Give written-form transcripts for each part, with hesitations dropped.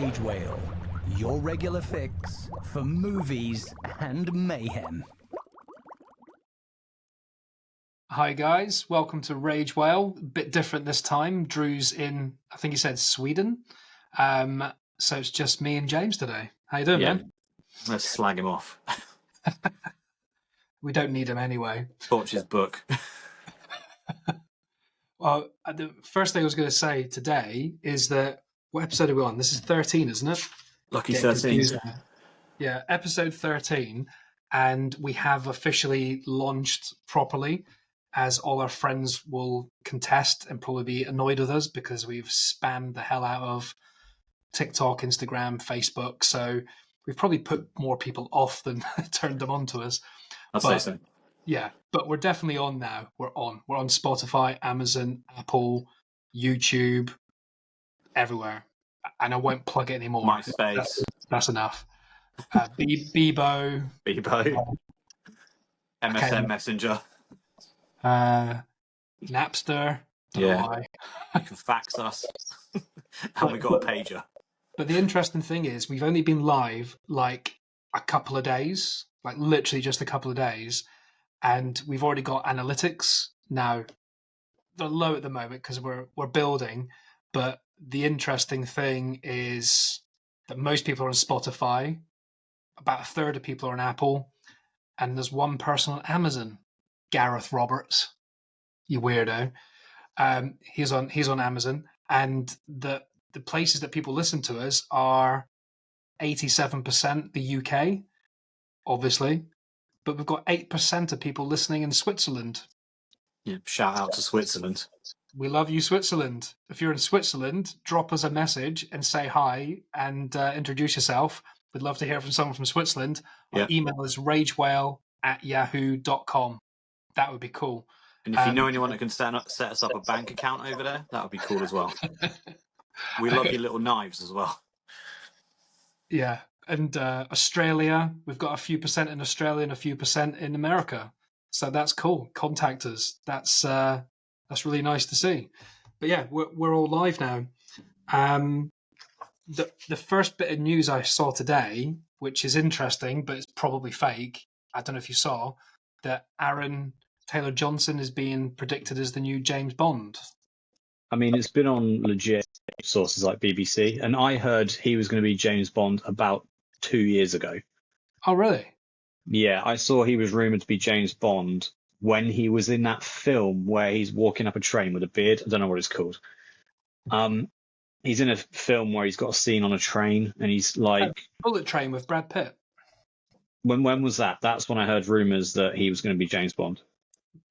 Rage Whale, your regular fix for movies and mayhem. Hi guys, welcome to Rage Whale. A bit different this time. Drew's in, I think he said Sweden. So it's just me and James today. How you doing, man? Let's slag him off. We don't need him anyway. Torch his book. Well, the first thing I was going to say today is that, what episode are we on? This is 13, isn't it? Lucky 13. Yeah, episode 13. And we have officially launched properly, as all our friends will contest and probably be annoyed with us because we've spammed the hell out of TikTok, Instagram, Facebook. So we've probably put more people off than turned them on to us. I'll say so. Yeah, but we're definitely on now. We're on Spotify, Amazon, Apple, YouTube, everywhere. And I won't plug it anymore. MySpace. That's enough. Bebo. MSN Messenger. Napster. Yeah. You can fax us. And we got a pager. But the interesting thing is we've only been live like a couple of days, like literally just a couple of days. And we've already got analytics. Now, they're low at the moment because we're building. But the interesting thing is that most people are on Spotify. About a third of people are on Apple. And there's one person on Amazon, Gareth Roberts. You weirdo. He's on Amazon. And the places that people listen to us are 87% the UK, obviously. But we've got 8% of people listening in Switzerland. Yeah, shout out to Switzerland. We love you, Switzerland. If you're in Switzerland, drop us a message and say hi and introduce yourself. We'd love to hear from someone from Switzerland. Our email is ragewhale@yahoo.com. That would be cool. And if you know anyone that can set us up a bank account over there, that would be cool as well. We love your little knives as well. Yeah. And Australia, we've got a few percent in Australia and a few percent in America. So that's cool. Contact us. That's really nice to see. But yeah, we're all live now. The first bit of news I saw today, which is interesting, but it's probably fake. I don't know if you saw that Aaron Taylor-Johnson is being predicted as the new James Bond. I mean, it's been on legit sources like BBC, and I heard he was going to be James Bond about 2 years ago. Oh, really? Yeah, I saw he was rumoured to be James Bond when he was in that film where he's walking up a train with a beard. I don't know what it's called. He's in a film where he's got a scene on a train, and he's like... Bullet Train with Brad Pitt. When was that? That's when I heard rumours that he was going to be James Bond.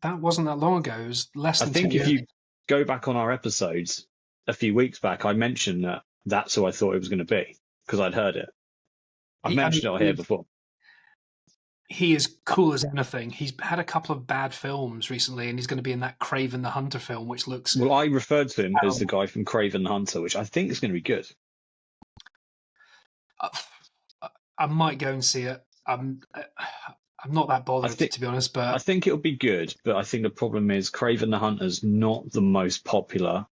That wasn't that long ago. It was less than 2 years. I think if you go back on our episodes a few weeks back, I mentioned that that's who I thought it was going to be because I'd heard it. I've mentioned it on here before. He is cool as anything. He's had a couple of bad films recently, and he's going to be in that Craven the Hunter film, which looks... Well, I referred to him as the guy from Craven the Hunter, which I think is going to be good. I might go and see it. I'm not that bothered, to be honest. But I think it'll be good, but I think the problem is Craven the Hunter's not the most popular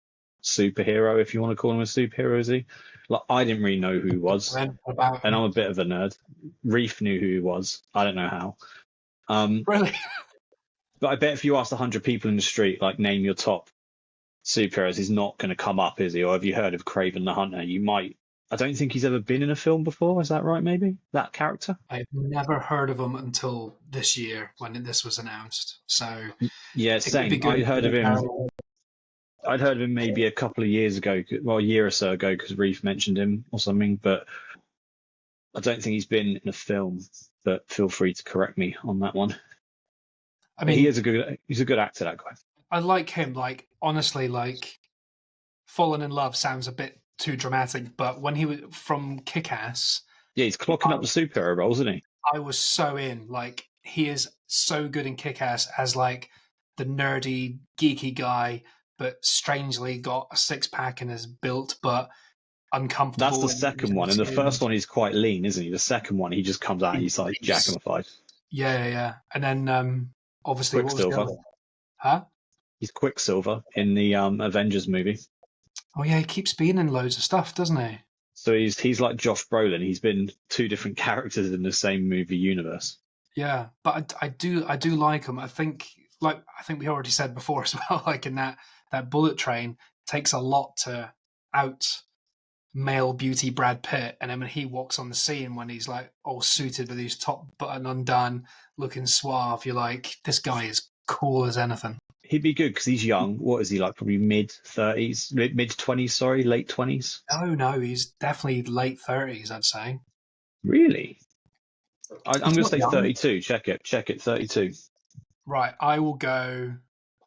superhero, if you want to call him a superhero, is he? Like, I didn't really know who he was, and I'm a bit of a nerd. Reef knew who he was. I don't know how. Really? But I bet if you asked 100 people in the street, like, name your top superheroes, he's not going to come up, is he? Or have you heard of Craven the Hunter? You might. I don't think he's ever been in a film before. Is that right, maybe? That character? I've never heard of him until this year when this was announced. So yeah, same. I'd heard of him maybe a couple of years ago, well, a year or so ago, because Reef mentioned him or something, but I don't think he's been in a film, but feel free to correct me on that one. I mean, he's a good actor, that guy. I like him, like, honestly, like, Fallen in Love sounds a bit too dramatic, but when he was from Kick-Ass... Yeah, he's clocking up the superhero role, isn't he? I was so in. Like, he is so good in Kick-Ass as, like, the nerdy, geeky guy, but strangely got a six-pack and is built, but uncomfortable. That's the second one. And the first one, he's quite lean, isn't he? The second one, he just comes out and he's like jackanified. Yeah. And then, obviously... Quicksilver. Huh? He's Quicksilver in the Avengers movie. Oh, yeah, he keeps being in loads of stuff, doesn't he? So he's like Josh Brolin. He's been two different characters in the same movie universe. Yeah, but I do like him. I think we already said before as well. Like in that Bullet Train takes a lot to out male beauty Brad Pitt, and then when he walks on the scene when he's like all suited with his top button undone, looking suave, you're like, this guy is cool as anything. He'd be good because he's young. What is he like? Probably mid-30s, mid-20s. Sorry, late 20s. No, he's definitely late 30s. I'd say. Really? I'm going to say young. 32. Check it. 32. Right, I'll go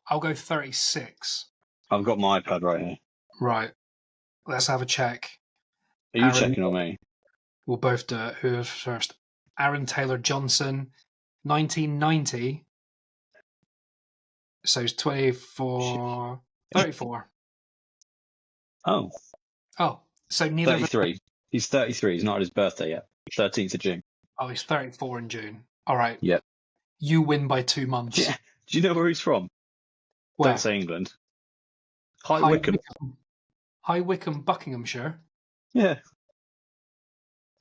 36. I've got my iPad right here. Right, let's have a check. Are you checking on me? We'll both do it. Who's first? Aaron Taylor Johnson, 1990. So he's 24, 34. Oh, So neither 33. He's 33. He's not at his birthday yet. 13th of June. Oh, he's 34 in June. All right. Yep. You win by 2 months. Yeah. Do you know where he's from? Where? Don't say England. High Wycombe. High Wycombe, Buckinghamshire. Yeah.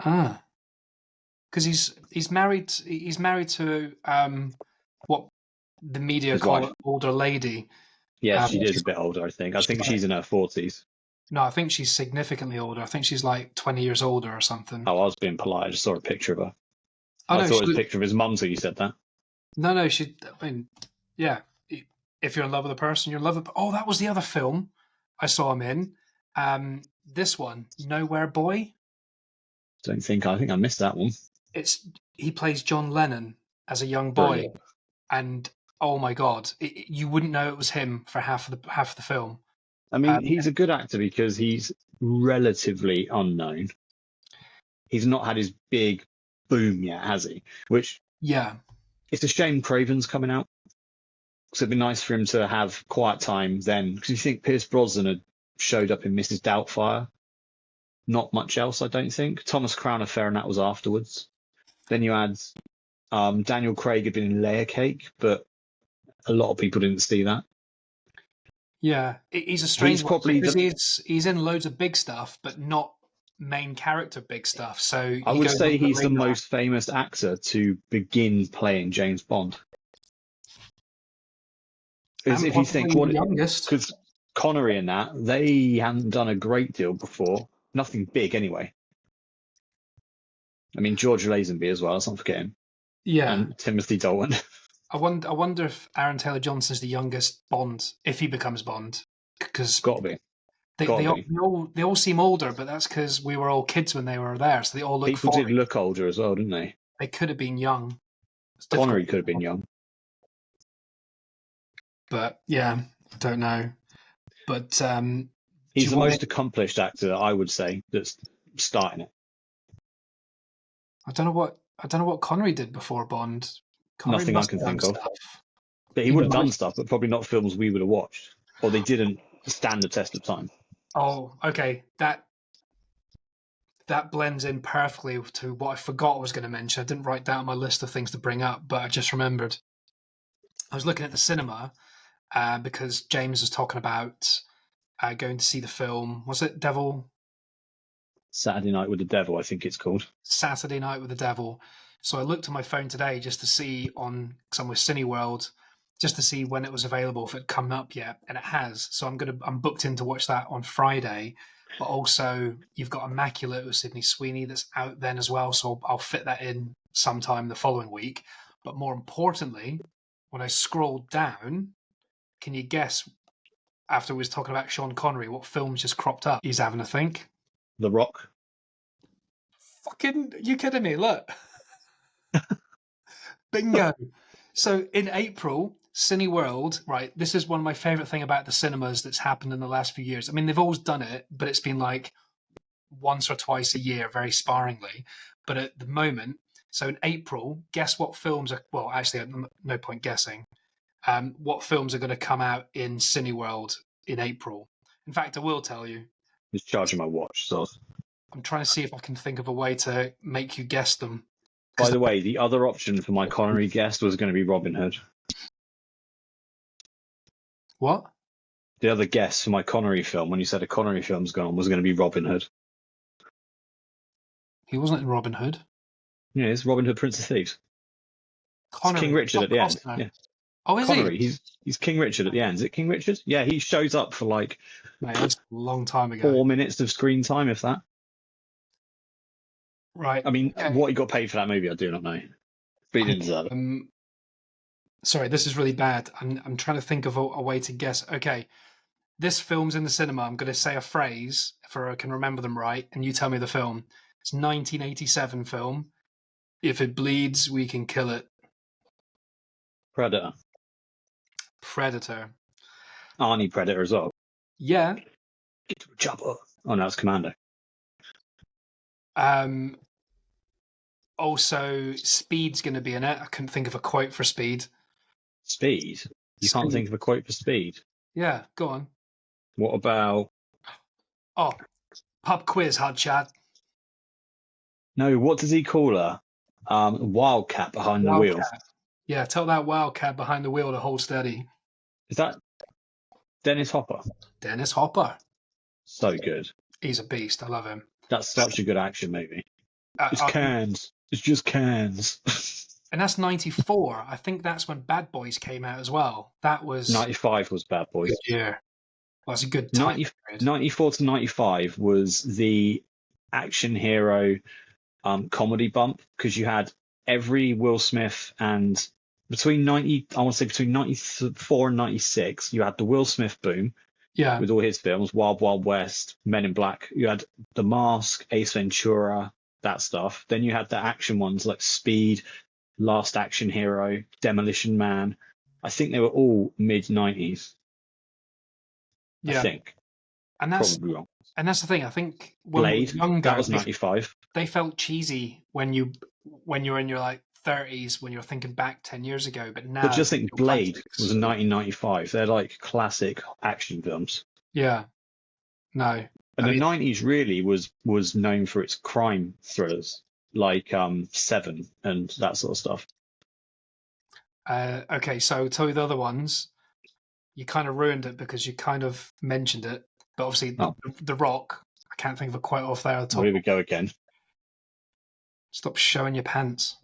Ah. Because he's married to what the media His call wife. an older lady. Yeah, she is a bit older, I think. I think she's in her 40s. No, I think she's significantly older. I think she's like 20 years older or something. Oh, I was being polite. I just saw a picture of her. Oh, I thought it was a picture of his mum, so you said that. No, I mean, yeah. If you're in love with a person, you're in love with... Oh, that was the other film I saw him in. This one, Nowhere Boy. I think I missed that one. He plays John Lennon as a young boy. Brilliant. And oh my God, you wouldn't know it was him for half of the film. I mean, he's a good actor because he's relatively unknown. He's not had his big boom yet, has he? Which, yeah, it's a shame Craven's coming out. So it'd be nice for him to have quiet time then. Because you think Pierce Brosnan had showed up in Mrs. Doubtfire. Not much else, I don't think. Thomas Crown Affair, and that was afterwards. Then you had Daniel Craig had been in Layer Cake, but a lot of people didn't see that. Yeah, he's a strange one probably because he's in loads of big stuff, but not main character big stuff. So I would say he's the most famous actor to begin playing James Bond. Because if you think because Connery and that, they hadn't done a great deal before. Nothing big anyway. I mean, George Lazenby as well, let's not forget him. Yeah. And Timothy Dalton. I wonder if Aaron Taylor Johnson's the youngest Bond, if he becomes Bond. Because got to be. They all seem older, but that's because we were all kids when they were there, so they all look. People 40. did look older as well, didn't they? They could have been young. Connery could have been young. But yeah, I don't know. But he's the most accomplished actor, I would say, that's starting it. I don't know what Connery did before Bond. Connery Nothing I can think of. But he would have done stuff, but probably not films we would have watched, or they didn't stand the test of time. Oh, okay. That blends in perfectly to what I forgot I was going to mention. I didn't write down my list of things to bring up, but I just remembered. I was looking at the cinema because James was talking about going to see the film. Was it Devil? Saturday Night with the Devil, I think it's called. Saturday Night with the Devil. So I looked at my phone today just to see because I'm with Cineworld, just to see when it was available, if it had come up yet, and it has. So I'm booked in to watch that on Friday. But also you've got Immaculate with Sydney Sweeney that's out then as well. So I'll fit that in sometime the following week. But more importantly, when I scrolled down, can you guess, after we was talking about Sean Connery, what films just cropped up? He's having a think. The Rock. Fucking, you kidding me? Look. Bingo. So in April, Cineworld, right, this is one of my favourite thing about the cinemas that's happened in the last few years. I mean, they've always done it, but it's been like once or twice a year, very sparingly. But at the moment, so in April, guess what films are, well, actually, no point guessing, what films are going to come out in Cineworld in April. In fact, I will tell you. Just charging my watch, so I'm trying to see if I can think of a way to make you guess them. By the way, the other option for my Connery guest was going to be Robin Hood. What? The other guess for my Connery film, when you said a Connery film's gone, was going to be Robin Hood. He wasn't in Robin Hood. Yeah, it's Robin Hood, Prince of Thieves. Connery. It's King Richard at the end. Costner. Yeah. Oh, is Connery. he? He's King Richard at the end. Is it King Richard? Yeah, he shows up for like Mate, that's a long time ago. 4 minutes of screen time, if that. Right. I mean, Okay. what he got paid for that movie, I do not know. But he didn't deserve it. Sorry, this is really bad. I'm trying to think of a way to guess. Okay, this film's in the cinema. I'm going to say a phrase if I can remember them right, and you tell me the film. It's 1987 film. If it bleeds, we can kill it. Predator. Predator. Arnie Predator as well. Yeah. Get to a chopper. Oh, no, it's Commando. Also, Speed's going to be in it. I couldn't think of a quote for Speed. Speed? You can't think of a quote for Speed? Yeah, go on. What about... Oh, pub quiz, hot shot. No, what does he call her? Wildcat behind the wheel. Yeah, tell that wildcat behind the wheel to hold steady. Is that Dennis Hopper? Dennis Hopper. So good. He's a beast. I love him. That's such a good action movie. It's cans. It's just cans. And that's 94. I think that's when Bad Boys came out as well. That was 95 was Bad Boys. Good year. Well, that's a good time 94 to 95 was the action hero comedy bump, because you had every Will Smith, and between 94 and 96, you had the Will Smith boom. Yeah. With all his films, Wild Wild West, Men in Black. You had The Mask, Ace Ventura, that stuff. Then you had the action ones like Speed, Last Action Hero, Demolition Man. I think they were all mid-90s. Yeah. I think. And that's probably wrong. And that's the thing. I think when Blade, we were younger, that was 95. They felt cheesy when you're in your like 30s, when you're thinking back 10 years ago. But now, But just think, Blade was in 1995. They're like classic action films. Yeah. No. And the 90s really was known for its crime thrillers, like Seven and that sort of stuff. Okay, so tell you the other ones. You kind of ruined it because you kind of mentioned it. But obviously, the Rock, I can't think of a quote off there at all. Here we go again. Stop showing your pants.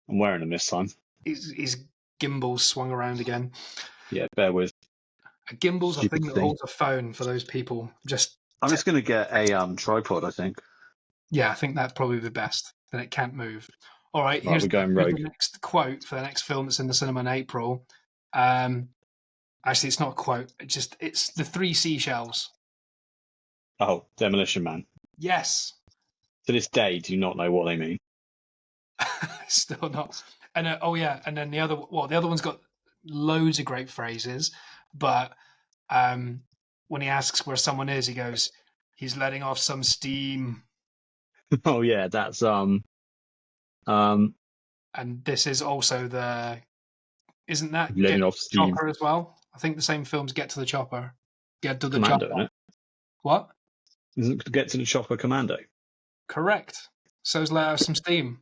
I'm wearing them this time. His gimbals swung around again. Yeah, bear with. A gimbal's a Stupid thing that thing. holds a phone for those people. I'm just going to get a tripod, I think. Yeah, I think that's probably the best. Then it can't move. All right, Right, we're going rogue. the next quote for the next film that's in the cinema in April. Actually, it's not a quote. It's the three seashells. Oh, Demolition Man. Yes. To this day, do you not know what they mean? Still not. And and then the other one's got loads of great phrases, but when he asks where someone is, he goes, "He's letting off some steam." Oh yeah, that's And this is also isn't that letting Get off to the steam. Chopper as well? I think the same film's Get to the Chopper. Get to the Commando, Chopper. isn't it? What? Isn't it Get to the Chopper Commando? Correct. So's let out some steam.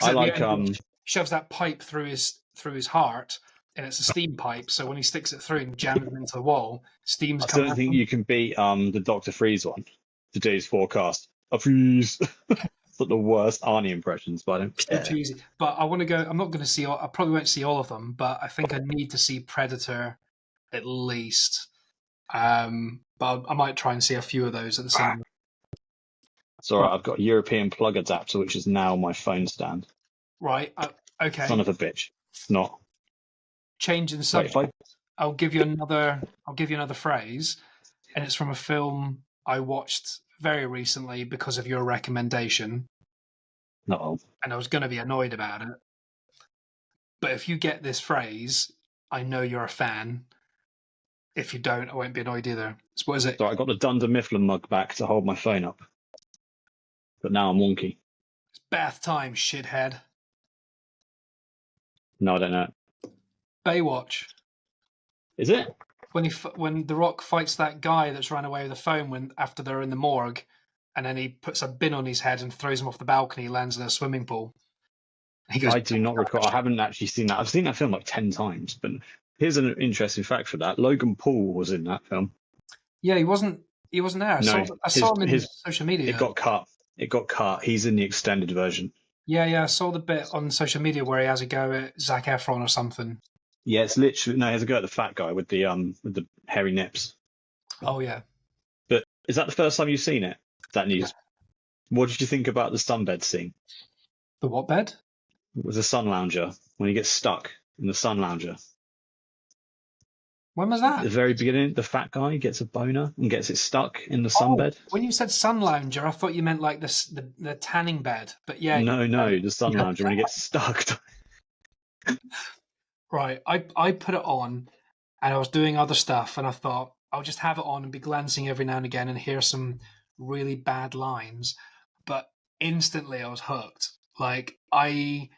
'Cause I at the like end, he shoves that pipe through his heart, and it's a steam pipe. So when he sticks it through and jams it into the wall, steam's I coming don't out. think you can beat the Dr. Freeze one. Today's forecast. A freeze. It's like the worst Arnie impressions, but I don't care. Too cheesy. But I want to go. I'm not going to see. I probably won't see all of them, but I think I need to see Predator at least. But I might try and see a few of those at the cinema. It's alright, I've got a European plug adapter, which is now my phone stand. Right. Okay. Son of a bitch. It's not. Changing subject. I'll give you another phrase, and it's from a film I watched very recently because of your recommendation. No. And I was going to be annoyed about it. But if you get this phrase, I know you're a fan. If you don't, I won't be annoyed either. So what is it? So I got the Dunder Mifflin mug back to hold my phone up. But now I'm wonky. It's bath time, shithead. No, I don't know. Baywatch. Is it? When The Rock fights that guy that's run away with the phone after they're in the morgue, and then he puts a bin on his head and throws him off the balcony, lands in a swimming pool. He goes, I do not recall. I haven't actually seen that. I've seen that film like 10 times. But here's an interesting fact for that. Logan Paul was in that film. Yeah, he wasn't there. I saw him in social media. It got cut. It got cut. He's in the extended version. Yeah. I saw the bit on social media where he has a go at Zac Efron or something. Yeah, it's literally no. He has a go at the fat guy with the hairy nips. Oh yeah. But is that the first time you've seen it? That news. What did you think about the sunbed scene? The what bed? It was a sun lounger when he gets stuck in the sun lounger. When was At that? the very beginning, the fat guy gets a boner and gets it stuck in the sunbed. When you said sun lounger, I thought you meant like the tanning bed. But yeah. No, the sun lounger when he gets stuck. Right. I put it on and I was doing other stuff and I thought I'll just have it on and be glancing every now and again and hear some really bad lines. But instantly I was hooked. Like I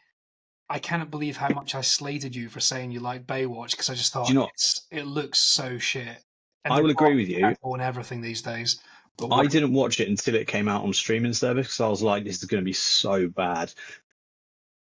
cannot believe how much I slated you for saying you like Baywatch because I just thought it looks so shit. And I will agree with you on everything these days. But I didn't watch it until it came out on streaming service because I was like, this is going to be so bad.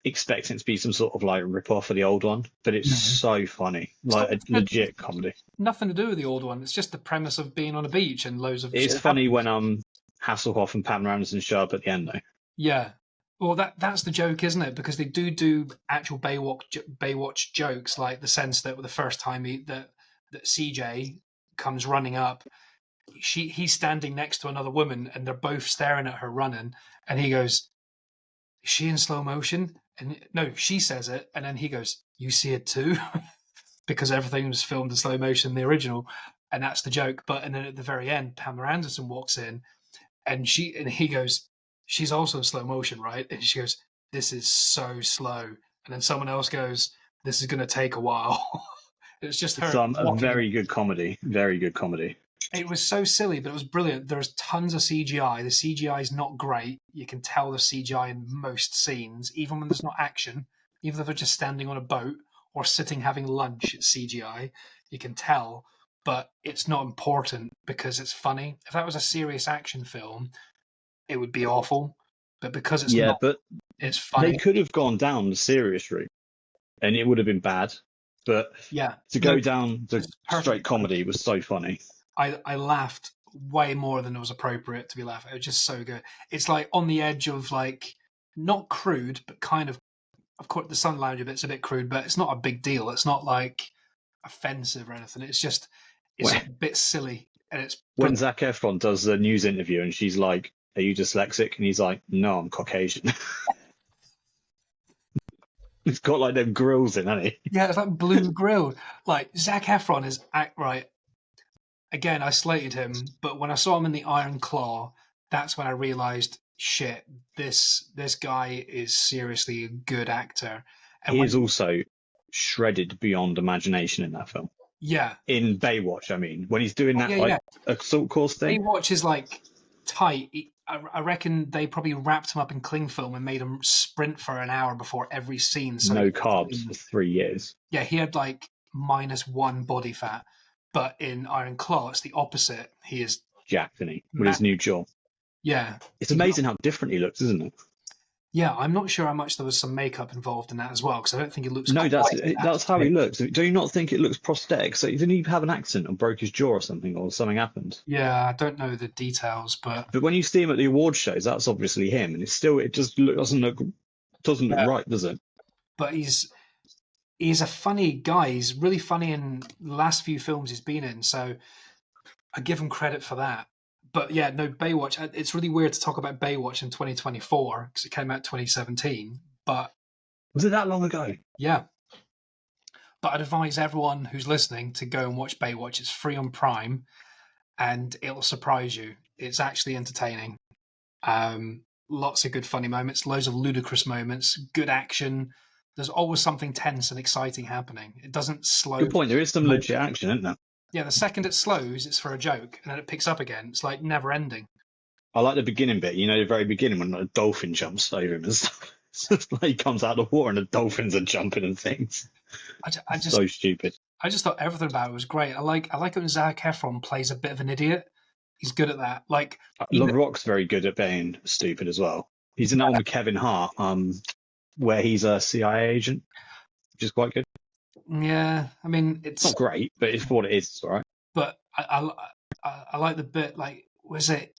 Expecting it to be some sort of like rip-off of the old one, but it's so funny. Like a legit comedy. Nothing to do with the old one. It's just the premise of being on a beach and loads of It's shit funny happens. when Hasselhoff and Pamela Anderson show up at the end though. Yeah. Well, that's the joke, isn't it? Because they do actual Baywatch jokes, like the sense that the first time that CJ comes running up, he's standing next to another woman, and they're both staring at her running, and he goes, "Is she in slow motion?" And no, she says it, and then he goes, "You see it too," because everything was filmed in slow motion in the original, and that's the joke. But and then at the very end, Pamela Anderson walks in, and he goes, "She's also in slow motion, right?" And she goes, "This is so slow." And then someone else goes, "This is going to take a while." It's just her. It's a very good comedy. Very good comedy. It was so silly, but it was brilliant. There's tons of CGI. The CGI is not great. You can tell the CGI in most scenes, even when there's not action. Even if they're just standing on a boat or sitting having lunch, it's CGI. You can tell, but it's not important because it's funny. If that was a serious action film, it would be awful. But because it's not, but it's funny. They could have gone down the serious route, and it would have been bad. But to go down the straight comedy was so funny. I laughed way more than it was appropriate to be laughing. It was just so good. It's like on the edge of like not crude, but kind of course the sun lounger bit's a bit crude, but it's not a big deal. It's not like offensive or anything. It's just a bit silly. And it's when Zac Efron does the news interview and she's like, "Are you dyslexic?" and he's like, "No, I'm Caucasian." He's got like them grills in, hasn't he? Yeah, it's like blue grilled. Like Zac Efron is right. Again, I slated him, but when I saw him in the Iron Claw, that's when I realised, shit, this guy is seriously a good actor. And he is also shredded beyond imagination in that film. Yeah. In Baywatch, I mean, when he's doing that assault course thing. Baywatch is like tight. I reckon they probably wrapped him up in cling film and made him sprint for an hour before every scene. So no carbs for 3 years. Yeah, he had like -1 body fat. But in Iron Claw, it's the opposite. He is jacked, isn't he? With his new jaw. Yeah. It's amazing how different he looks, isn't it? Yeah, I'm not sure how much there was some makeup involved in that as well, because I don't think it looks. No, that's how he looks. Do you not think it looks prosthetic? So didn't he have an accident or broke his jaw or something happened? Yeah, I don't know the details, but when you see him at the award shows, that's obviously him, and it just doesn't look right, does it? But he's a funny guy. He's really funny in the last few films he's been in, so I give him credit for that. But yeah, no, Baywatch, it's really weird to talk about Baywatch in 2024 because it came out 2017. But was it that long ago? Yeah. But I'd advise everyone who's listening to go and watch Baywatch. It's free on Prime and it'll surprise you. It's actually entertaining. Lots of good funny moments, loads of ludicrous moments, good action. There's always something tense and exciting happening. It doesn't slow. Good point. There is some legit action, isn't there? Yeah, the second it slows, it's for a joke, and then it picks up again. It's like never ending. I like the beginning bit, the very beginning when a dolphin jumps over him and stuff. It's just like he comes out of the water and the dolphins are jumping and things. I just so stupid. I just thought everything about it was great. I like it when Zac Efron plays a bit of an idiot. He's good at that. Like The Rock's very good at being stupid as well. He's in that one with Kevin Hart, where he's a CIA agent, which is quite good. Yeah, I mean it's not great, but it's for what it is. It's all right. But I like the bit. Like, was it?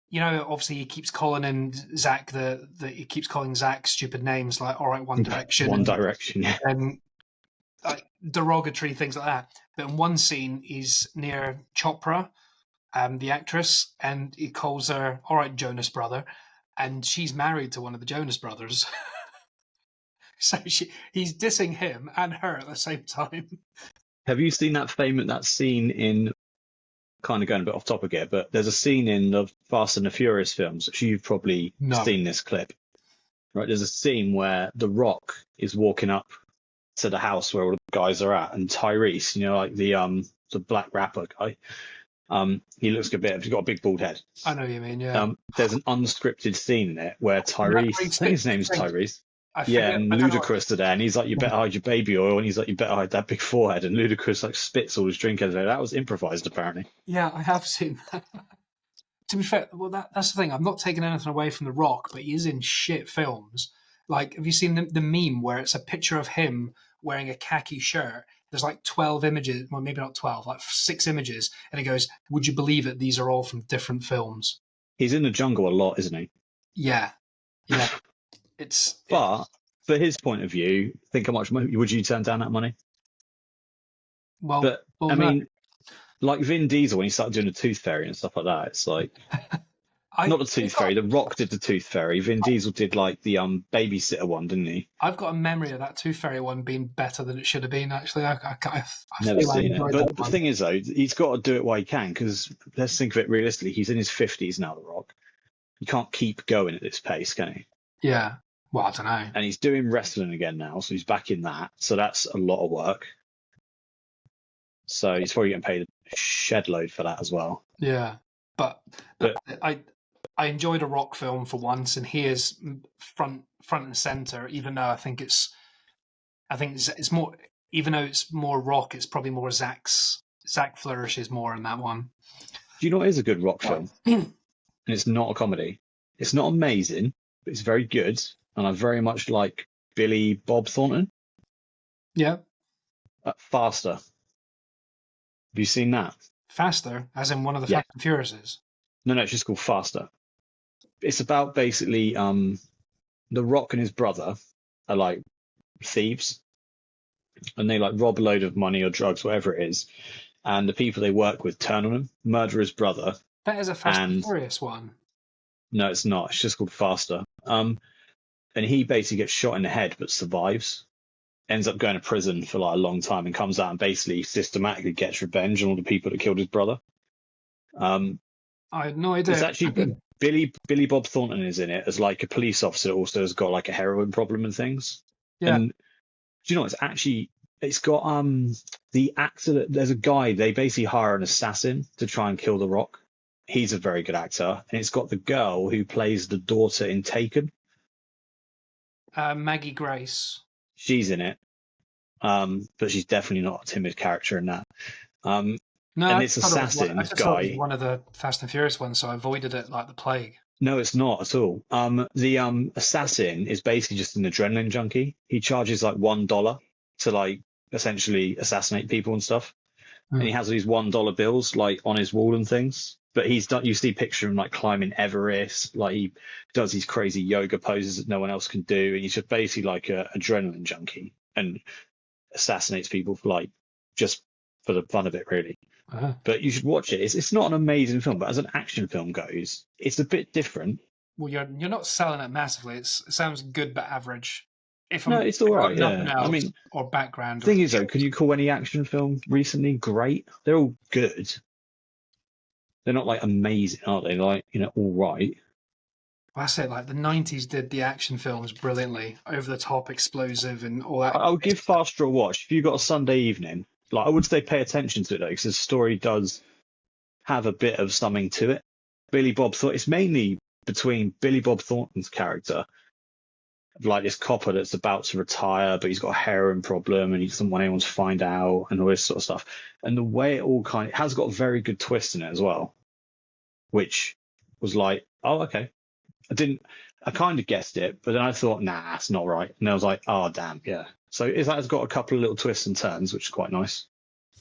you know, obviously he keeps calling in Zach he keeps calling Zach stupid names like "All right, One Direction," One Direction, yeah. and derogatory things like that. But in one scene, he's near Chopra, the actress, and he calls her "All right, Jonas Brother," and she's married to one of the Jonas Brothers. So he's dissing him and her at the same time. Have you seen that scene in, kind of going a bit off topic here, but there's a scene in the Fast and the Furious films, which you've probably seen this clip, right? There's a scene where The Rock is walking up to the house where all the guys are at, and Tyrese, you know, like the black rapper guy, he looks a bit, he's got a big bald head. I know what you mean, yeah. There's an unscripted scene in it where Tyrese, I think his name's Tyrese. Yeah, and Ludacris are there, and he's like, "You better hide your baby oil," and he's like, "You better hide that big forehead," and Ludacris like spits all his drink out. That was improvised, apparently. Yeah, I have seen that. To be fair, well, that's the thing. I'm not taking anything away from The Rock, but he is in shit films. Like, have you seen the meme where it's a picture of him wearing a khaki shirt? There's like 12 images, well, maybe not 12, like 6 images, and it goes, "Would you believe it? These are all from different films." He's in the jungle a lot, isn't he? Yeah. But for his point of view, think how much money would you turn down that money? Well, I mean, like Vin Diesel when he started doing the Tooth Fairy and stuff like that. It's like not the Tooth Fairy. The Rock did the Tooth Fairy. Vin Diesel did like the babysitter one, didn't he? I've got a memory of that Tooth Fairy one being better than it should have been. Actually, I've never seen it. But the thing is, though, he's got to do it while he can, because let's think of it realistically. He's in his 50s now, The Rock. He can't keep going at this pace, can he? Yeah. Well, I don't know. And he's doing wrestling again now, so he's back in that. So that's a lot of work. So he's probably getting paid a shed load for that as well. Yeah, but I enjoyed a Rock film for once, and he is front and center. Even though I think it's more. Even though it's more Rock, it's probably more Zach flourishes more in that one. Do you know what is a good Rock film? And it's not a comedy. It's not amazing, but it's very good. And I very much like Billy Bob Thornton. Yeah. Faster. Have you seen that? Faster, as in one of the Fast and Furiouses? No, it's just called Faster. It's about basically The Rock and his brother are like thieves. And they like rob a load of money or drugs, whatever it is. And the people they work with turn on him, murder his brother. That is a Fast and Furious one. No, it's not. It's just called Faster. And he basically gets shot in the head but survives. Ends up going to prison for like a long time and comes out and basically systematically gets revenge on all the people that killed his brother. I had no idea. It's actually Billy Bob Thornton is in it as like a police officer that also has got like a heroin problem and things. Yeah. And do you know it's got the actor there's a guy, they basically hire an assassin to try and kill The Rock. He's a very good actor. And it's got the girl who plays the daughter in Taken. Maggie Grace. She's in it. But she's definitely not a timid character in that. No, and it's assassin guy. One of the Fast and Furious ones, so I avoided it like the plague. No, it's not at all. The assassin is basically just an adrenaline junkie. He charges like $1 to like essentially assassinate people and stuff. And he has these $1 bills like on his wall and things. But he's done. You see picture him like climbing Everest, like he does these crazy yoga poses that no one else can do, and he's just basically like a adrenaline junkie and assassinates people for like just for the fun of it, really. Uh-huh. But you should watch it. It's not an amazing film, but as an action film goes, it's a bit different. Well, you're not selling it massively. It sounds good but average. It's all right. Yeah, I mean, or background. Thing is, though, can you call any action film recently great? They're all good. They're not like amazing, are they? Like, all right. Well, that's it. Like the 90s did the action films brilliantly, over the top, explosive, and all that. I'll give Faster a watch if you've got a Sunday evening. Like, I would say pay attention to it though, because the story does have a bit of something to it. Billy Bob Thornton. It's mainly between Billy Bob Thornton's character, like this copper that's about to retire, but he's got a heroin problem and he doesn't want anyone to find out and all this sort of stuff. And the way it all it has got a very good twist in it as well, which was like, oh, okay. I kind of guessed it, but then I thought, nah, that's not right. And I was like, oh, damn, yeah. So it's got a couple of little twists and turns, which is quite nice.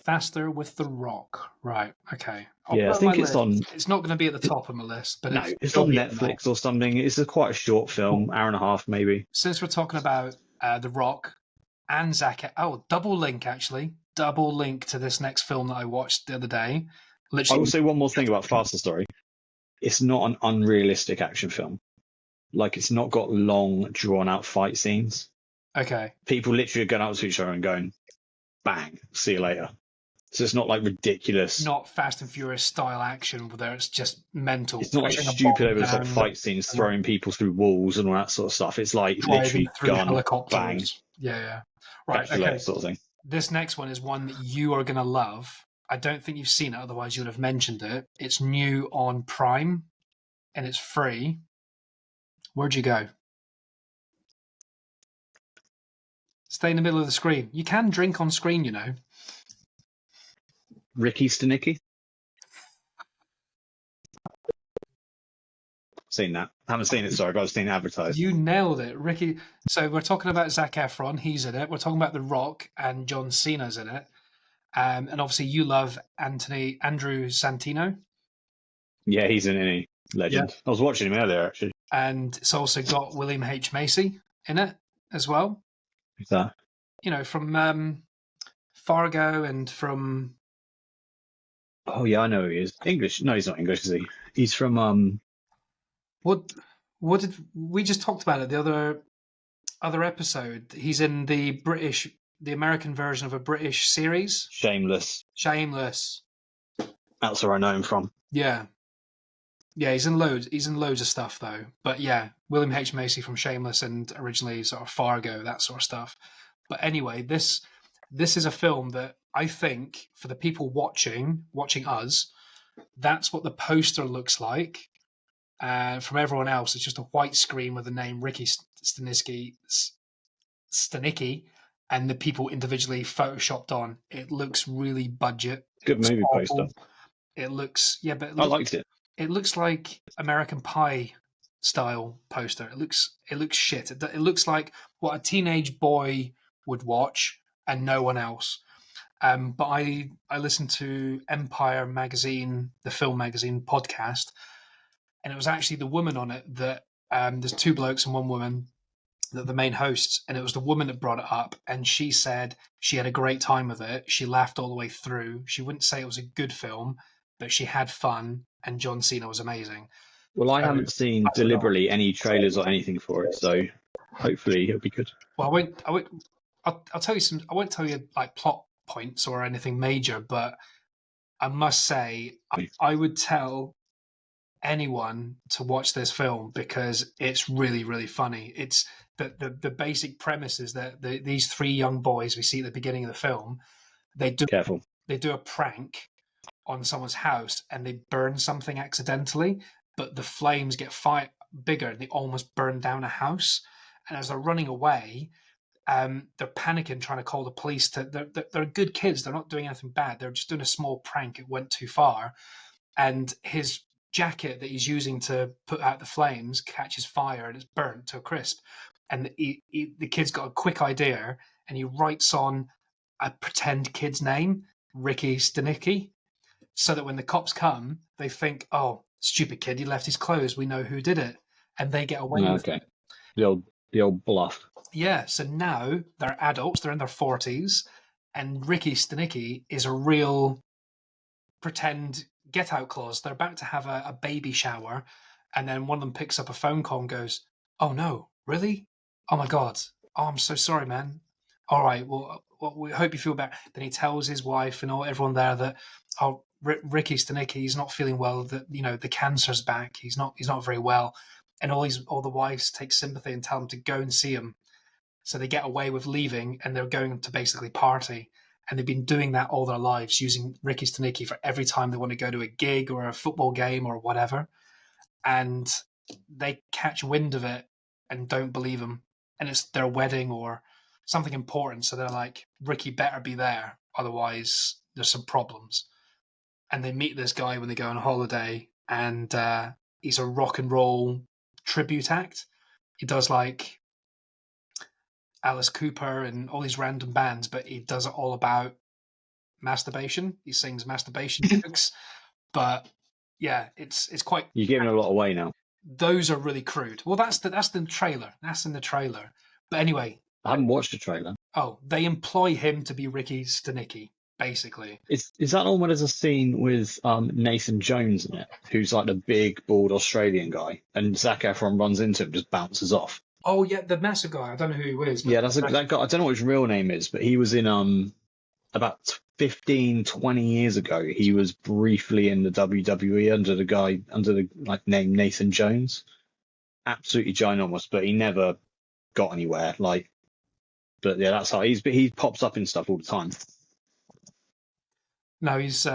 Faster with the Rock. Right. Okay. Yeah, I put it on think my it's list. on. It's not going to be at the top of my list, but No, it's it'll on be in there. Netflix or something. It's quite a short film, hour and a half maybe. Since we're talking about the Rock and Zac, double link actually, double link to this next film that I watched the other day. I Literally, will say one more thing about Faster Story. It's not an unrealistic action film. Like, it's not got long, drawn-out fight scenes. okay. People literally are going out to each other and going, bang, see you later. So it's not like ridiculous. Not Fast and Furious style action where it's just mental. It's not like pushing a stupid bomb over the top down, fight scenes, throwing people through walls and all that sort of stuff. It's like driving literally through gun, helicopters. bang, Yeah. Right. catch the Okay. leg sort of thing. This next one is one that you are going to love. I don't think you've seen it, otherwise you would have mentioned it. It's new on Prime, and it's free. Where'd you go? Stay in the middle of the screen. You can drink on screen, you know. Ricky Stenicki? Seen that. Haven't seen it, sorry, but I've seen it advertised. You nailed it, Ricky. So we're talking about Zac Efron. He's in it. We're talking about The Rock and John Cena's in it. And obviously you love Andrew Santino. Yeah, he's an any legend. Yeah. I was watching him earlier, actually. And it's also got William H. Macy in it as well. Who's that? You know, from Fargo and from... Oh, yeah, I know who he is. English? No, he's not English, is he? He's from... What did... We just talked about it the other episode. He's in the American version of a British series. Shameless. That's where I know him from. Yeah. Yeah, he's in loads of stuff though. But yeah, William H. Macy from Shameless and originally sort of Fargo, that sort of stuff. But anyway, this is a film that I think for the people watching us, that's what the poster looks like. From everyone else, it's just a white screen with the name Ricky Stenicki, and the people individually photoshopped on. It looks really budget. Good movie poster. It looks, yeah, but I liked it. It looks like American Pie style poster. It looks shit. It looks like what a teenage boy would watch and no one else. But I listened to Empire magazine, the film magazine podcast, and it was actually the woman on it that there's two blokes and one woman that the main hosts, and it was the woman that brought it up, and she said she had a great time with it. She laughed all the way through. She wouldn't say it was a good film, but she had fun, and John Cena was amazing. Well, I haven't seen deliberately any trailers or anything for it, so hopefully it'll be good. Well, I'll tell you some. I won't tell you like plot points or anything major, but I must say I would tell anyone to watch this film because it's really, really funny. It's the basic premise is that these three young boys we see at the beginning of the film, they do a prank on someone's house and they burn something accidentally, but the flames get bigger and they almost burn down a house. And as they're running away, they're panicking, trying to call the police. They're good kids. They're not doing anything bad. They're just doing a small prank. It went too far. And his jacket that he's using to put out the flames catches fire and it's burnt to a crisp. And the kid's got a quick idea and he writes on a pretend kid's name, Ricky Stenicki, so that when the cops come, they think, oh, stupid kid, he left his clothes. We know who did it. And they get away with it. The old bluff. Yeah, so now they're adults, they're in their 40s, and Ricky Stenicki is a real pretend get-out clause. They're about to have a baby shower, and then one of them picks up a phone call and goes, oh no, really? Oh my God. Oh, I'm so sorry, man. All right, well we hope you feel better. Then he tells his wife and everyone there that, oh, Ricky Stenicki, he's not feeling well, that, you know, the cancer's back. He's not very well. And all the wives take sympathy and tell him to go and see him. So they get away with leaving and they're going to basically party. And they've been doing that all their lives, using Ricky Stenicki for every time they want to go to a gig or a football game or whatever. And they catch wind of it and don't believe him. And it's their wedding or something important. So they're like, Ricky better be there. Otherwise, there's some problems. And they meet this guy when they go on holiday. And he's a rock and roll tribute act. He does like Alice Cooper and all these random bands, but he does it all about masturbation. He sings masturbation jokes, but yeah, it's quite. You're giving a lot away now. Those are really crude. Well, that's the trailer. That's in the trailer. But anyway, I haven't watched the trailer. oh, they employ him to be Ricky Stenicki, basically. Is that all? When there's a scene with Nathan Jones in it, who's like the big bald Australian guy, and Zac Efron runs into him, just bounces off. Oh yeah, the massive guy. I don't know who he is. Yeah, that guy. I don't know what his real name is, but he was in about 15, 20 years ago. He was briefly in the WWE under the name Nathan Jones. Absolutely ginormous, but he never got anywhere. But yeah, that's how he pops up in stuff all the time. No, he's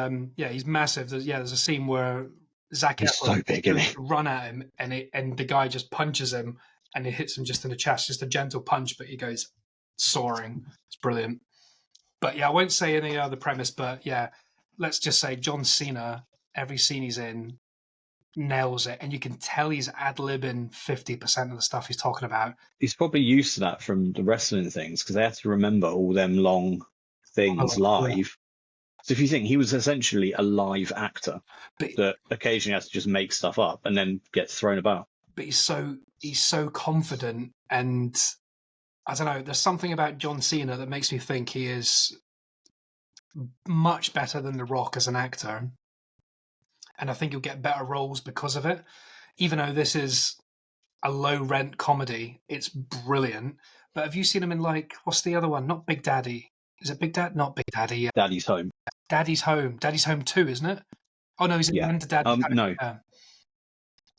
massive. There's a scene where Zac He's Efron so big, isn't he? run at him, and the guy just punches him, and it hits him just in the chest, just a gentle punch, but he goes soaring. It's brilliant. But yeah, I won't say any other premise, but yeah, let's just say John Cena, every scene he's in, nails it, and you can tell he's ad-libbing 50% of the stuff he's talking about. He's probably used to that from the wrestling things, because they have to remember all them long things live. Yeah. So if you think, he was essentially a live actor that occasionally has to just make stuff up and then gets thrown about. But he's so confident, and I don't know, there's something about John Cena that makes me think he is much better than The Rock as an actor. And I think he'll get better roles because of it. Even though this is a low-rent comedy, it's brilliant. But have you seen him in, what's the other one? Not Big Daddy. Is it Big Dad? Not Big Daddy. Daddy's Home. Daddy's Home. Daddy's Home 2, isn't it? Oh, no, he's at the end of Daddy's Home. No.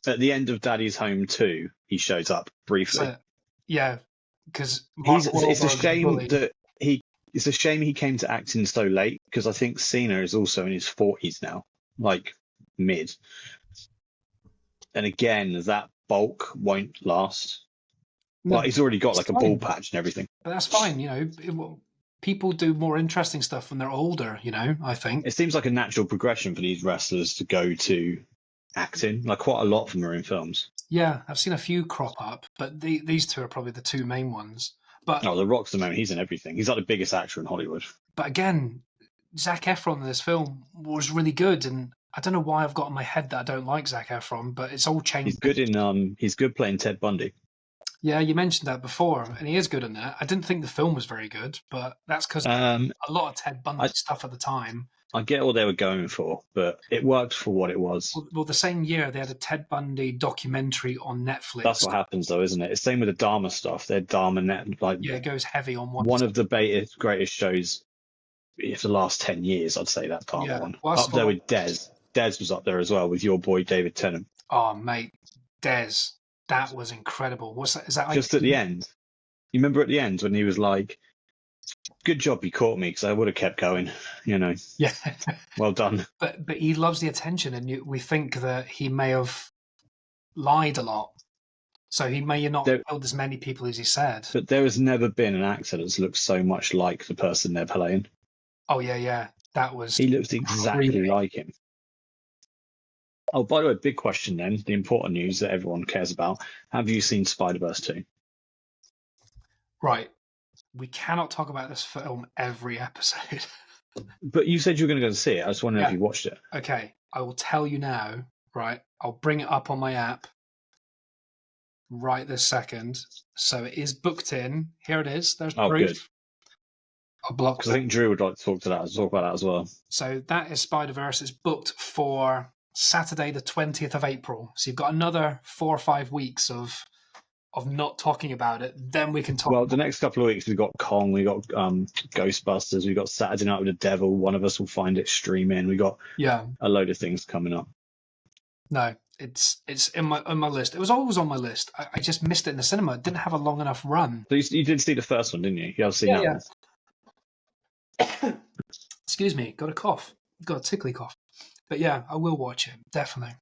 At the end of Daddy's Home 2, he shows up briefly. Yeah, because it's a shame that it's a shame he came to acting so late, because I think Cena is also in his 40s now, mid. And again, that bulk won't last. No, he's already got a ball patch and everything. But that's fine, people do more interesting stuff when they're older, I think. It seems like a natural progression for these wrestlers to go to acting. Quite a lot of them are in films. Yeah, I've seen a few crop up, but these two are probably the two main ones. But The Rock's the moment. He's in everything. He's the biggest actor in Hollywood. But again, Zac Efron in this film was really good, and I don't know why I've got in my head that I don't like Zac Efron, but it's all changed. He's good playing Ted Bundy. Yeah, you mentioned that before, and he is good in that. I didn't think the film was very good, but that's because a lot of Ted Bundy stuff at the time. I get what they were going for, but it worked for what it was. Well, the same year they had a Ted Bundy documentary on Netflix. That's what happens, though, isn't it? It's same with the Dharma stuff. Their Dharma net, it goes heavy on one of the greatest shows of the last 10 years. I'd say that Dharma one. Well, up there with Des. Des was up there as well with your boy David Tennant. Oh, mate, Des, that was incredible. What's that? Is that just at the end? You remember at the end when he was like, "Good job you caught me, because I would have kept going." Yeah. Well done. But he loves the attention, and we think that he may have lied a lot, so he may not have killed as many people as he said. But there has never been an actor that's looked so much like the person they're playing. Oh yeah, that was. He looks exactly like him. Oh, by the way, big question then, the important news that everyone cares about. Have you seen Spider-Verse 2? Right. We cannot talk about this film every episode. But you said you were going to go and see it. I just wondering if you watched it. Okay, I will tell you now, right? I'll bring it up on my app right this second. So it is booked in. Here it is. There's proof. Good. I'll block because I think Drew would like to talk about that as well. So that is Spider-Verse. It's booked for Saturday, the 20th of April. So you've got another 4 or 5 weeks of not talking about it. Then we can talk. Well, the next couple of weeks we've got Kong, we got Ghostbusters, we got Saturday Night with the Devil. One of us will find it streaming. We got a load of things coming up. No, it's in my list. It was always on my list. I just missed it in the cinema. It didn't have a long enough run. So you did see the first one, didn't you? You have seen that one. Excuse me, got a cough. Got a tickly cough. But yeah, I will watch it, definitely.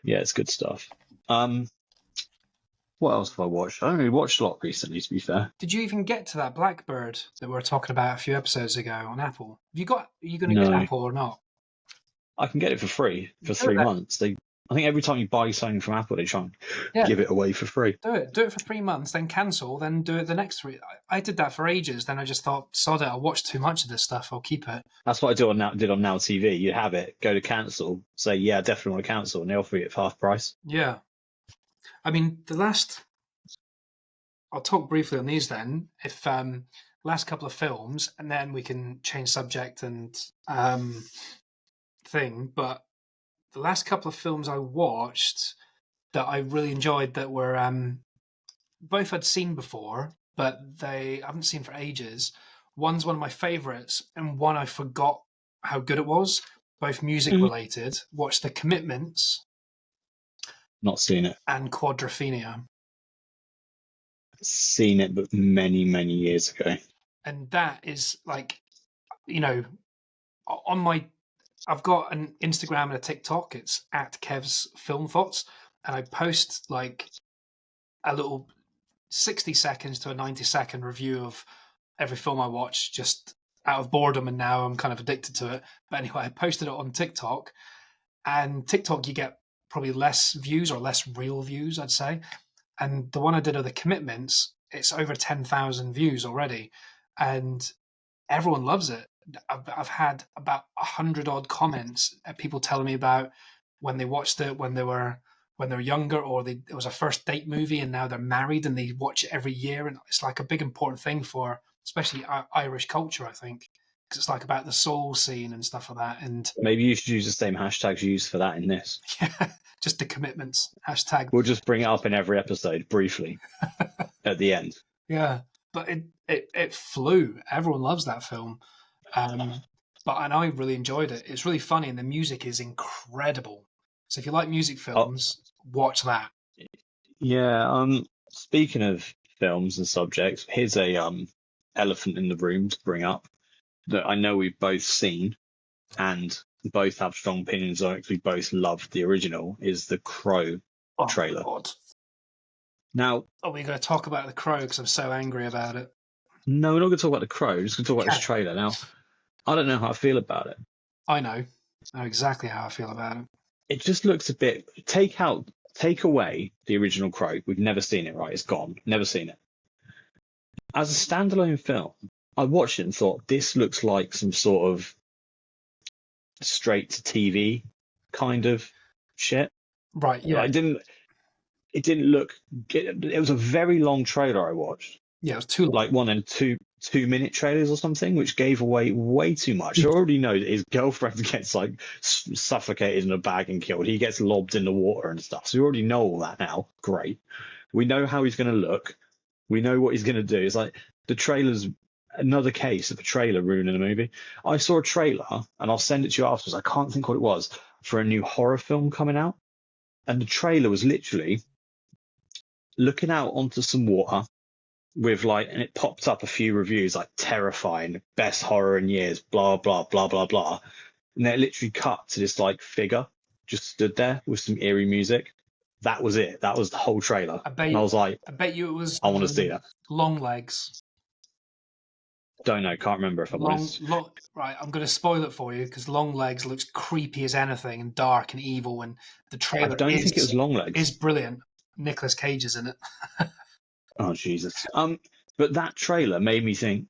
Yeah, it's good stuff. What else have I watched? I only watched a lot recently, to be fair. Did you even get to that Blackbird that we were talking about a few episodes ago on Apple? Are you going to get Apple or not? I can get it for free for 3 months. I think every time you buy something from Apple, they try and Yeah. give it away for free. Do it for 3 months, then cancel, then do it the next 3. I did that for ages. Then I just thought, sod it, I watched too much of this stuff. I'll keep it. That's what I did on Now TV. You have it, go to cancel, say, yeah, I definitely want to cancel, and they offer you it for half price. Yeah. I mean, I'll talk briefly on these then. If last couple of films, and then we can change subject and thing. But the last couple of films I watched that I really enjoyed that were both I'd seen before, but I haven't seen for ages. One's one of my favourites, and one I forgot how good it was. Both music related. Watched The Commitments. Not seen it. And Quadrophenia. Seen it, but many, many years ago. And that is like, I've got an Instagram and a TikTok. It's at Kev's Film Thoughts, and I post like a little 60 seconds to a 90-second review of every film I watch, just out of boredom, and now I'm kind of addicted to it. But anyway, I posted it on TikTok, and TikTok you get probably less views or less real views, I'd say. And the one I did of The Commitments, it's over 10,000 views already, and everyone loves it. I've had about 100 odd comments, people telling me about when they watched it when they were younger, or it was a first date movie, and now they're married and they watch it every year. And it's like a big important thing for especially Irish culture, I think, because it's like about the soul scene and stuff like that. And maybe you should use the same hashtags you used for that in this. yeah, just The Commitments hashtag. We'll just bring it up in every episode briefly at the end. Yeah, but it flew. Everyone loves that film. And I really enjoyed it. It's really funny, and the music is incredible. So if you like music films, watch that. Yeah. Speaking of films and subjects, here's a elephant in the room to bring up that I know we've both seen and both have strong opinions on it. We both loved the original. Is the Crow trailer? God. Now, are we going to talk about the Crow? Because I'm so angry about it. No, we're not going to talk about the Crow. We're just going to talk about this trailer. Now, I don't know how I feel about it. I know exactly how I feel about it. It just looks a bit. Take away the original Crow. We've never seen it, right? It's gone. Never seen it. As a standalone film, I watched it and thought this looks like some sort of straight to TV kind of shit. Right. Yeah. It didn't look. It was a very long trailer I watched. Yeah, it was too long. Like 1 and 2-minute trailers or something, which gave away way too much. I already know that his girlfriend gets like suffocated in a bag and killed. He gets lobbed in the water and stuff. So we already know all that now. Great. We know how he's going to look. We know what he's going to do. It's like the trailer's another case of a trailer ruining a movie. I saw a trailer, and I'll send it to you afterwards. I can't think what it was, for a new horror film coming out. And the trailer was literally looking out onto some water with and it popped up a few reviews like terrifying, best horror in years, blah, blah, blah, blah, blah. And then it literally cut to this like just stood there with some eerie music. That was it. That was the whole trailer. I was like, I bet you it was. I want to see that. Long Legs. Don't know. Can't remember if I'm honest. Right, I'm going to spoil it for you because Long Legs looks creepy as anything and dark and evil. And the trailer I don't think it was Long Legs. Is brilliant. Nicolas Cage is in it. Oh Jesus! But that trailer made me think,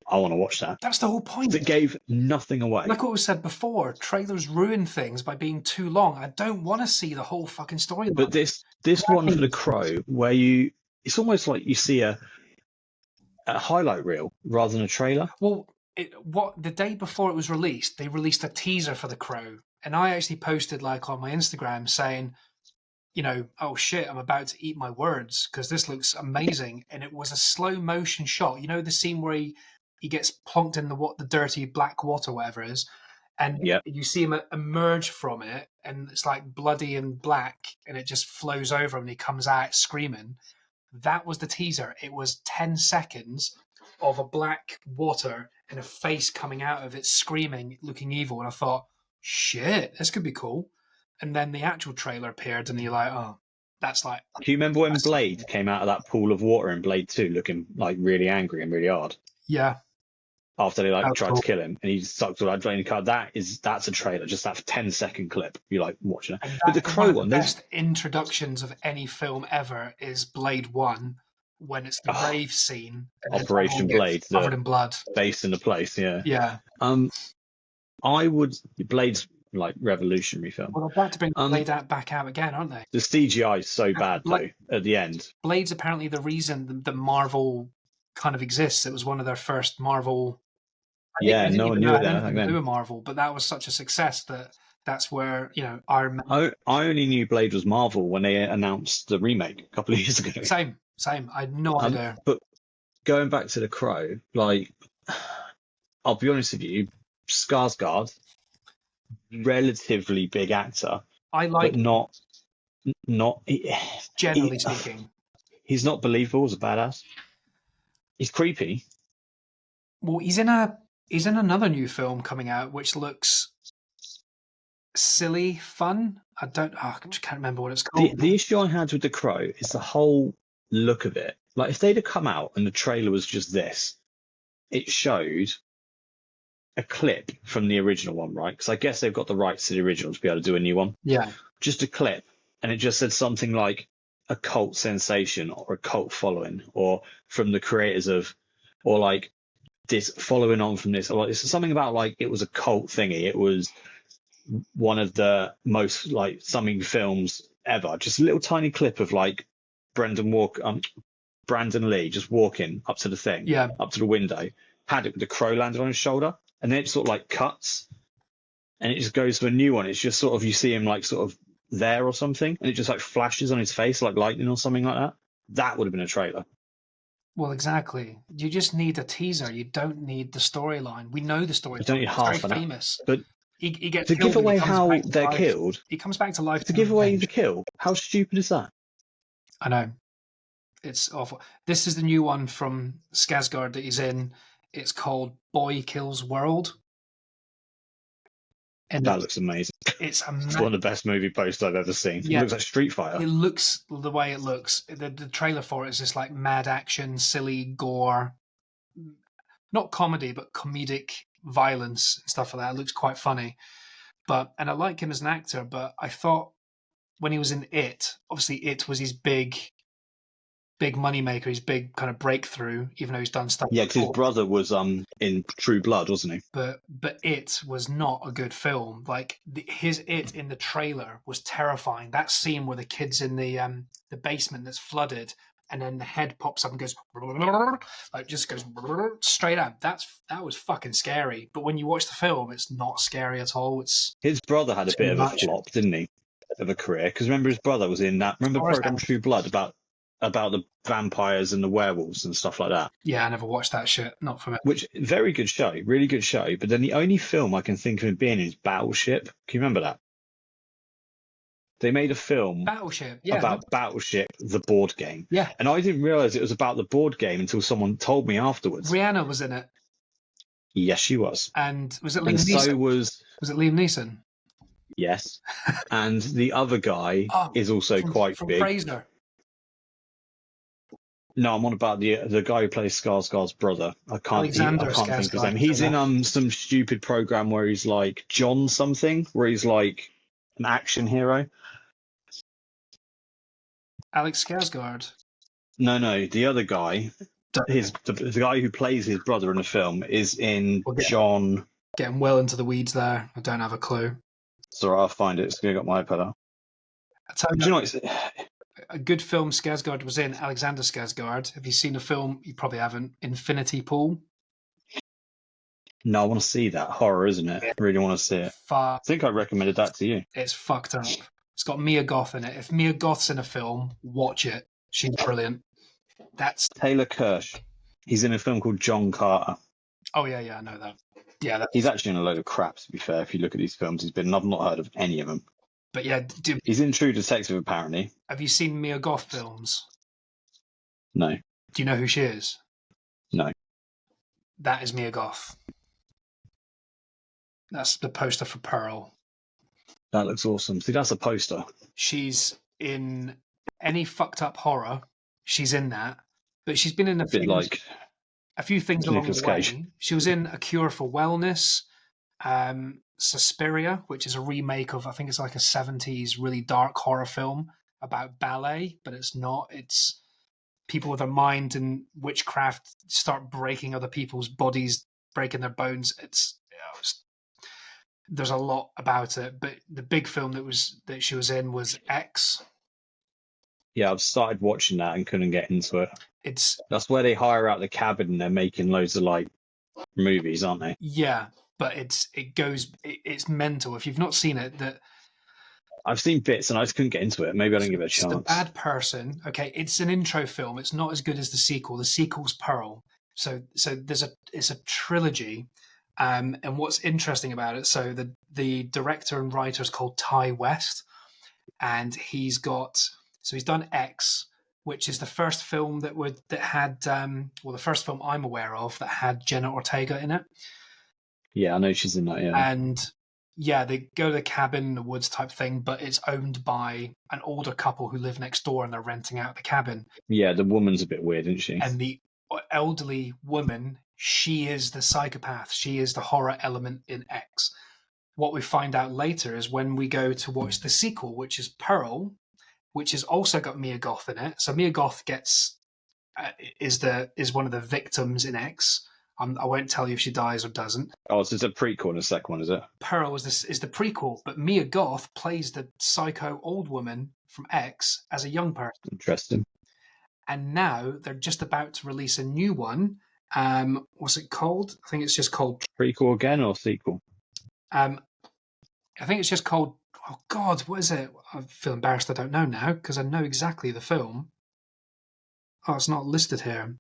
I want to watch that. That's the whole point. It gave nothing away. Like what was said before, trailers ruin things by being too long. I don't want to see the whole fucking story. But this one for the Crow, where it's almost like you see a highlight reel rather than a trailer. Well, the day before it was released, they released a teaser for the Crow, and I actually posted on my Instagram saying, oh shit, I'm about to eat my words because this looks amazing. And it was a slow motion shot. You know, the scene where he gets plonked in the dirty black water, whatever it is. And you see him emerge from it and it's like bloody and black and it just flows over him and he comes out screaming. That was the teaser. It was 10 seconds of a black water and a face coming out of it screaming, looking evil. And I thought, shit, this could be cool. And then the actual trailer appeared, and you're like, "Oh, that's like." Do you remember when Blade came out of that pool of water in Blade 2, looking like really angry and really hard? Yeah. after they Oh, tried cool. to kill him, and he sucked all that drain card. That's a trailer, just that 10-second clip. You're like watching it. But the Crow one, the best introductions of any film ever is Blade 1, when it's the rave scene, and Operation Blade, covered in blood, based in the place. Yeah. Blade's like revolutionary film. Well, they're about to bring Blade back out again, aren't they? The CGI is so bad though at the end. Blade's apparently the reason that Marvel kind of exists. It was one of their first Marvel. No one knew it then. Do a Marvel, but that was such a success that's where Iron Man. I only knew Blade was Marvel when they announced the remake a couple of years ago. Same. I had no idea. But going back to the Crow, like, I'll be honest with you, Skarsgård, relatively big actor. I like, but not generally speaking. He's not believable as a badass. He's creepy. Well, he's in another new film coming out, which looks silly fun. I just can't remember what it's called. The issue I had with The Crow is the whole look of it. Like, if they'd have come out and the trailer was just this, it showed a clip from the original one, right? Because I guess they've got the rights to the original to be able to do a new one. Yeah. Just a clip. And it just said something like a cult sensation or a cult following, or from the creators of, or like this following on from this. Or like, it's something about like it was a cult thingy. It was one of the most like something films ever. Just a little tiny clip of like Brandon Lee just walking up to the thing, up to the window, had it with the crow landed on his shoulder, and then it sort of like cuts, and it just goes to a new one. It's just sort of, you see him like sort of there or something, and it just like flashes on his face like lightning or something like that. That would have been a trailer. Well, exactly. You just need a teaser. You don't need the storyline. We know the storyline. You don't need half an famous. But he gets to give away how they're life. killed. He comes back to life. To give away the kill. How stupid is that? I know. It's awful. This is the new one from Skarsgård that he's in. It's called Boy Kills World. And that looks amazing. It's one of the best movie posters I've ever seen. Yeah. It looks like Street Fighter. It looks the way it looks. The trailer for it is just like mad action, silly gore. Not comedy, but comedic violence and stuff like that. It looks quite funny. And I like him as an actor, but I thought when he was in It, obviously It was his big moneymaker, his big kind of breakthrough, even though he's done stuff. Yeah, because his brother was in True Blood, wasn't he? But It was not a good film. Like his It in the trailer was terrifying. That scene where the kid's in the basement that's flooded, and then the head pops up and goes like just goes straight out. That was fucking scary. But when you watch the film, it's not scary at all. It's his brother had a bit of a flop, didn't he, of a career? Because remember his brother was in that. Remember program True Blood about the vampires and the werewolves and stuff like that. Yeah, I never watched that shit. Not for me. Which, very good show, really good show. But then the only film I can think of him being is Battleship. Can you remember that? They made a film about Battleship, the board game. Yeah. And I didn't realise it was about the board game until someone told me afterwards. Rihanna was in it. Yes, she was. And was it Liam Neeson? So was it Liam Neeson? Yes. And the other guy is also quite big. Fraser. No, I'm on about the guy who plays Skarsgård's brother. I can't think of his name. He's in some stupid program where he's like John something, where he's like an action hero. Alex Skarsgård. No, the other guy, the guy who plays his brother in the film is in John. Getting well into the weeds there. I don't have a clue. Sorry, I'll find it. It's going to get my iPad out. Do you know a good film Skarsgård was in? Alexander Skarsgård. Have you seen the film? You probably haven't. Infinity Pool. No, I want to see that. Horror, isn't it? I really want to see it. I think I recommended that to you. It's fucked up. It's got Mia Goth in it. If Mia Goth's in a film, watch it. She's brilliant. That's Taylor Kirsch. He's in a film called John Carter. Oh, yeah, I know that. Yeah, he's actually in a load of crap, to be fair. If you look at these films he's been in, I've not heard of any of them. But yeah, he's in True Detective, apparently. Have you seen Mia Goth films? No. Do you know who she is? No. That is Mia Goth. That's the poster for Pearl. That looks awesome. See, that's a poster. She's in any fucked up horror. She's in that. But she's been in a bit like a few things along Nicolas the way. Cage. She was in A Cure for Wellness, Suspiria, which is a remake of, I think it's like a 70s really dark horror film about ballet, but it's not. It's people with a mind and witchcraft start breaking other people's bodies, breaking their bones. There's a lot about it, but the big film that she was in was X. Yeah, I've started watching that and couldn't get into it. That's where they hire out the cabin and they're making loads of like movies, aren't they? Yeah, but it's mental. If you've not seen it, that I've seen bits and I just couldn't get into it. Maybe I didn't give it a chance. The Bad Person. Okay, it's an intro film. It's not as good as the sequel. The sequel's Pearl. So it's a trilogy. And what's interesting about it? So the director and writer is called Ty West, and he's done X, which is the first film that had the first film I'm aware of that had Jenna Ortega in it. Yeah, I know she's in that. Yeah, and yeah, they go to the cabin in the woods type thing, but it's owned by an older couple who live next door, and they're renting out the cabin. Yeah, the woman's a bit weird, isn't she? And the elderly woman, she is the psychopath. She is the horror element in X. What we find out later is when we go to watch the sequel, which is Pearl, which has also got Mia Goth in it. So Mia Goth is one of the victims in X. I won't tell you if she dies or doesn't. Oh, so it's a prequel and a second one, is it? Pearl is the prequel, but Mia Goth plays the psycho old woman from X as a young person. Interesting. And now they're just about to release a new one. What's it called? I think it's just called... Prequel again or sequel? I think it's just called... Oh, God, what is it? I feel embarrassed I don't know now, because I know exactly the film. Oh, it's not listed here.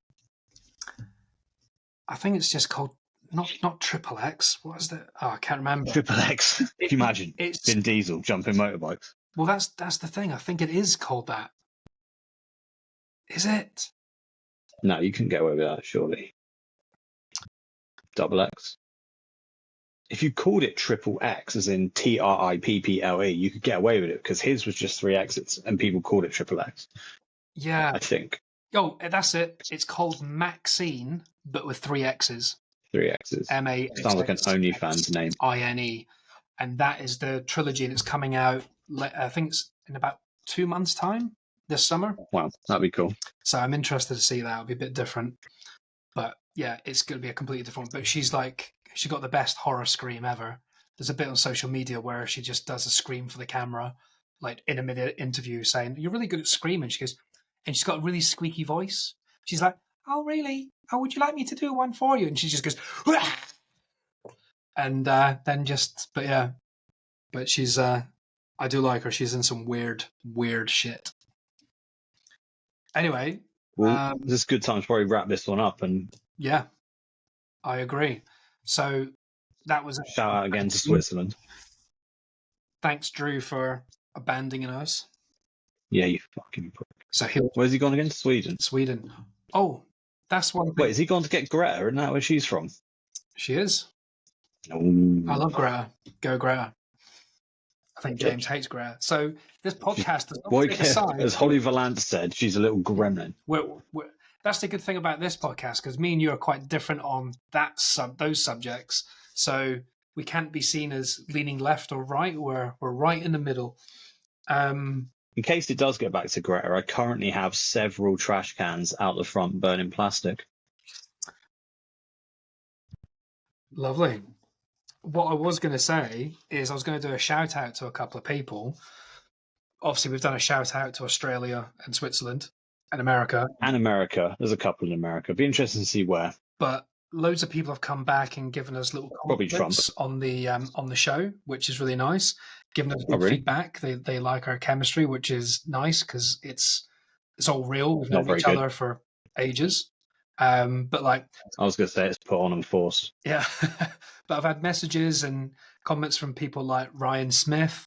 I think it's just called not Triple X. What is that? Oh, I can't remember. Triple X. Can you imagine? It's Vin Diesel jumping motorbikes. Well, that's the thing. I think it is called that. Is it? No, you couldn't get away with that, surely. Double X. If you called it Triple X, as in TRIPPLE, you could get away with it because his was just 3 X's and people called it Triple X. Yeah. I think. Oh, that's it. It's called Maxine, but with 3 X's. 3 X's. MA. Sounds like an OnlyFans name. INE. And that is the trilogy, and it's coming out, I think it's in about 2 months' time this summer. Wow, that'd be cool. So I'm interested to see that. It'll be a bit different. But yeah, it's going to be a completely different. But she got the best horror scream ever. There's a bit on social media where she just does a scream for the camera, like in a minute interview saying, "You're really good at screaming." She goes, and she's got a really squeaky voice. She's like, "Oh, really? Oh, would you like me to do one for you?" And she just goes, "Wah!" And then but she's, I do like her. She's in some weird shit. Anyway. Well, this is a good time to probably wrap this one up. And yeah, I agree. So that was shout out again to Switzerland. Thanks, Drew, for abandoning us. Yeah, you fucking prick. So where's he gone again? Sweden. Oh, that's one thing. Wait, is he gone to get Greta? Isn't that where she's from? She is. Ooh. I love Greta. Go Greta. I think James hates Greta. So this podcast does not take a side. As Holly Valance said, she's a little gremlin. That's the good thing about this podcast, because me and you are quite different on those subjects. So we can't be seen as leaning left or right. We're right in the middle. In case it does get back to Greta, I currently have several trash cans out the front burning plastic. Lovely. What I was going to say is I was going to do a shout out to a couple of people. Obviously, we've done a shout out to Australia and Switzerland and America. There's a couple in America. Be interesting to see where. But loads of people have come back and given us little comments on the show, which is really nice. Giving us feedback. They like our chemistry, which is nice because it's all real. We've known each other for ages. But like I was going to say, it's put on and forced. Yeah. But I've had messages and comments from people like Ryan Smith,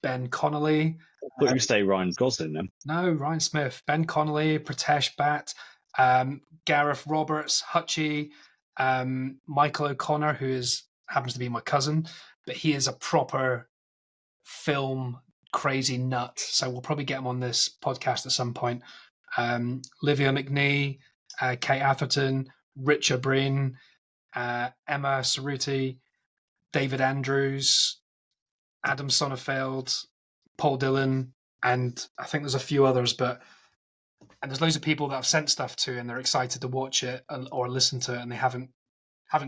Ben Connolly. I thought you say Ryan Gosling then. No, Ryan Smith, Ben Connolly, Pratesh Bhatt, Gareth Roberts, Hutchie, Michael O'Connor, who happens to be my cousin, but he is a proper film crazy nut. So we'll probably get him on this podcast at some point. Livia McNee, Kate Atherton, Richa Breen, Emma Cerruti, David Andrews, Adam Sonnenfeld, Paul Dillon, and I think there's a few others, and there's loads of people that I've sent stuff to, and they're excited to watch it or listen to it, and they haven't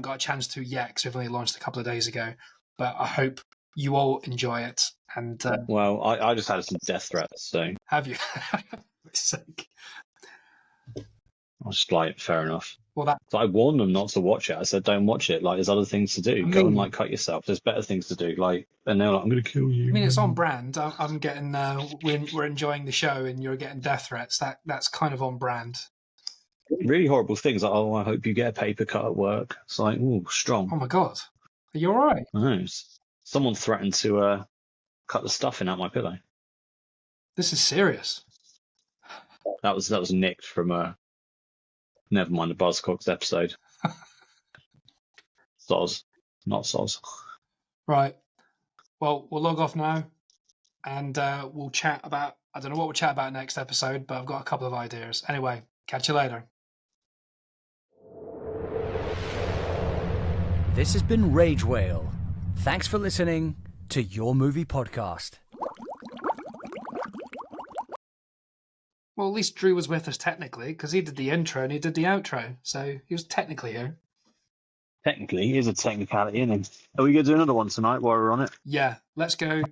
got a chance to yet because we've only launched a couple of days ago. But I hope you all enjoy it. And well, I just had some death threats, so have you? For sake. I was just like, fair enough. Well, so I warned them not to watch it. I said, don't watch it. Like, there's other things to do. Go and cut yourself. There's better things to do. Like, and they're like, I'm going to kill you. I mean, it's on brand. I'm getting. We're enjoying the show, and you're getting death threats. That's kind of on brand. Really horrible things. Like, oh, I hope you get a paper cut at work. It's like, ooh, strong. Oh my god, are you all right? No, someone threatened to cut the stuffing out my pillow. This is serious. That was nicked from never mind the Buzzcocks episode. Soz, not soz. Right. Well, we'll log off now, and we'll chat about. I don't know what we'll chat about next episode, but I've got a couple of ideas. Anyway, catch you later. This has been Rage Whale. Thanks for listening to Your Movie Podcast. Well, at least Drew was with us technically, because he did the intro and he did the outro, so he was technically here. Technically, here's a technicality, isn't it? Are we going to do another one tonight while we're on it? Yeah, let's go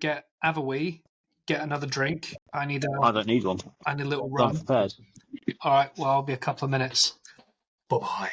have a wee, get another drink. I don't need one. I need a little rum. I'm prepared. All right, well, I'll be a couple of minutes. Bye-bye.